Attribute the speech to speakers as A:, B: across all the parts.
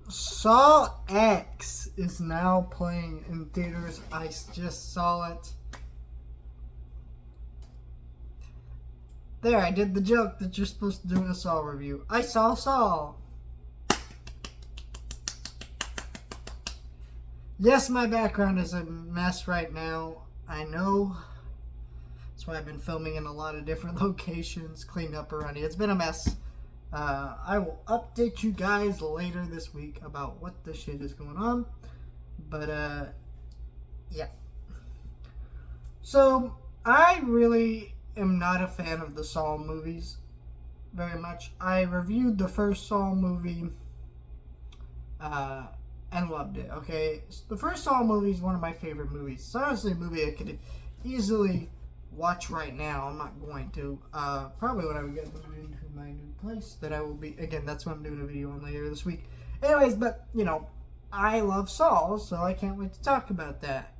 A: Saw X is now playing in theaters. I just saw it. There, I did the joke that you're supposed to do in a Saw review. I saw Saw. Yes, my background is a mess right now. I know. That's why I've been filming in a lot of different locations, cleaned up around here. It's been a mess. I will update you guys later this week about what the shit is going on. But, yeah. So, I really am not a fan of the Saw movies very much. I reviewed the first Saw movie and loved it, okay? The first Saw movie is one of my favorite movies. It's honestly a movie I could easily watch right now. I'm not going to. Probably when I get moved into my new place that I will be. Again, that's what I'm doing a video on later this week. Anyways, but, I love Saw, so I can't wait to talk about that.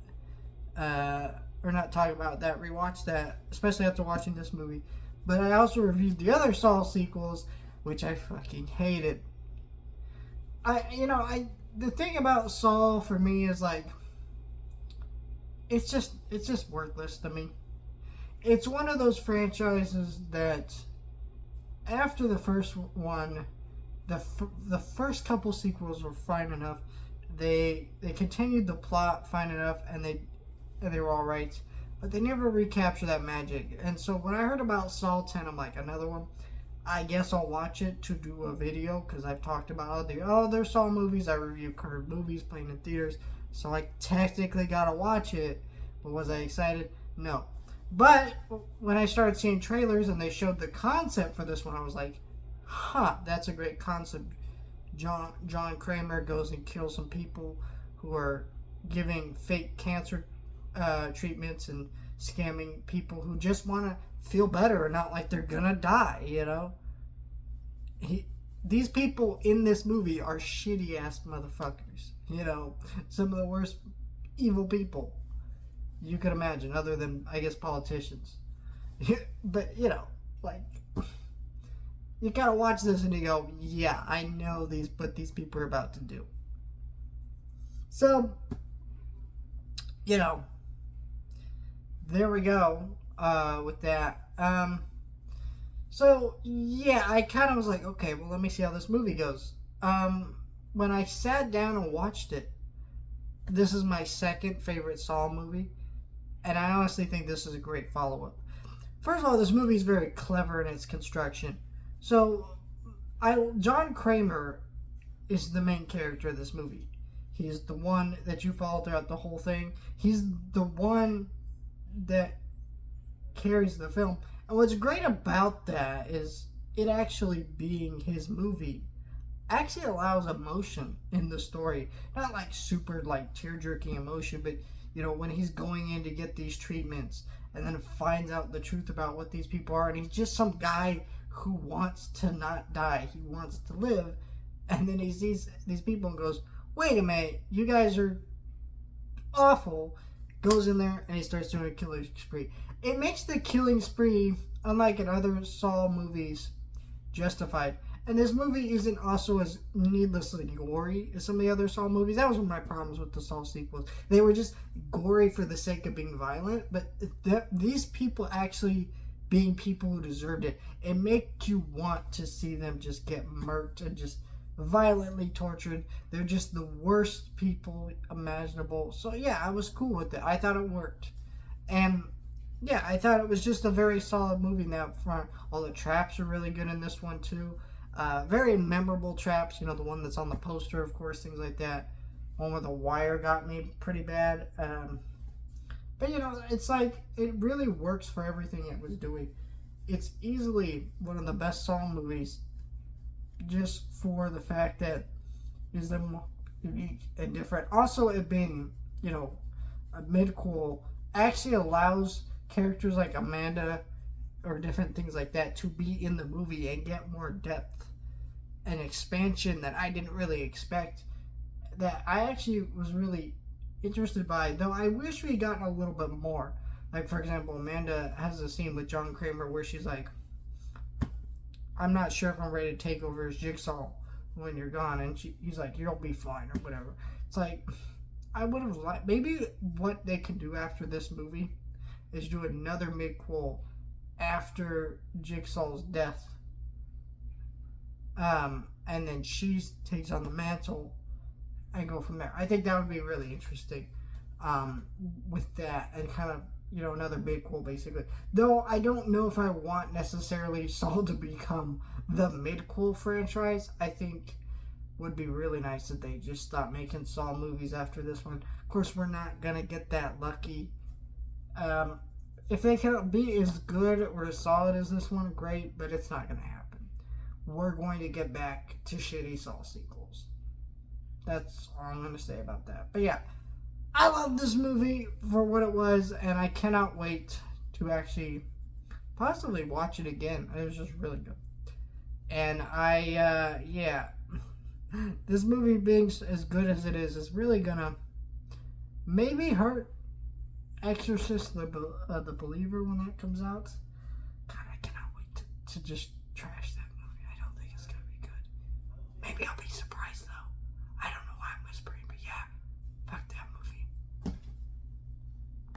A: Or not talk about that, rewatch that, especially after watching this movie. But I also reviewed the other Saw sequels, which I fucking hated. The thing about Saw for me is like, it's just worthless to me. It's one of those franchises that after the first one, the first couple sequels were fine enough. They continued the plot fine enough, and they were all right, but they never recaptured that magic. And so when I heard about Saw 10, I'm like, another one. I guess I'll watch it to do a video because I've talked about there's Saw movies. I review current movies playing in theaters, so I technically gotta watch it. But was I excited? No. But when I started seeing trailers and they showed the concept for this one, I was like, that's a great concept. John Kramer goes and kills some people who are giving fake cancer treatments and scamming people who just want to feel better and not like they're gonna die. These people in this movie are shitty ass motherfuckers. Some of the worst evil people you could imagine, other than, I guess, politicians. But, like, you gotta watch this and you go, yeah, I know what these people are about to do. So, there we go with that. So, yeah, I kind of was like, okay, well, let me see how this movie goes. When I sat down and watched it, this is my second favorite Saw movie, and I honestly think this is a great follow-up. First of all, this movie is very clever in its construction. So, John Kramer is the main character of this movie. He's the one that you follow throughout the whole thing. He's the one that carries the film. And what's great about that is it actually being his movie actually allows emotion in the story. Not like super like tear-jerking emotion, but when he's going in to get these treatments and then finds out the truth about what these people are, and he's just some guy who wants to not die. He wants to live. And then he sees these people and goes, wait a minute, you guys are awful. Goes in there and he starts doing a killing spree. It makes the killing spree, unlike in other Saw movies, justified. And this movie isn't also as needlessly gory as some of the other Saw movies. That was one of my problems with the Saw sequels. They were just gory for the sake of being violent, but these people actually being people who deserved it. It makes you want to see them just get murked and just violently tortured. They're just the worst people imaginable. So yeah, I was cool with it. I thought it worked. And yeah, I thought it was just a very solid movie in that front. All the traps are really good in this one too. Very memorable traps, the one that's on the poster, of course, things like that. One with the wire got me pretty bad. But it's like, it really works for everything it was doing. It's easily one of the best Saw movies, just for the fact that is them unique and different. Also, it being, a midquel actually allows characters like Amanda or different things like that to be in the movie and get more depth and expansion that I didn't really expect, that I actually was really interested by, though I wish we had gotten a little bit more. Like, for example, Amanda has a scene with John Kramer where she's like, I'm not sure if I'm ready to take over as Jigsaw, when you're gone, and he's like, you'll be fine or whatever. It's like, I would have liked, maybe what they could do after this movie is do another midquel after Jigsaw's death, and then she takes on the mantle and go from there. I think that would be really interesting, with that, and kind of, another midquel basically. Though I don't know if I want necessarily Saw to become the midquel franchise. I think would be really nice if they just stop making Saw movies after this one. Of course, we're not gonna get that lucky. If they can be as good or as solid as this one, great, but it's not gonna happen. We're going to get back to shitty Saw sequels. That's all I'm gonna say about that. But yeah, I love this movie for what it was, and I cannot wait to actually possibly watch it again. It was just really good. And this movie being as good as it is really gonna maybe hurt Exorcist the Believer when that comes out. God, I cannot wait to just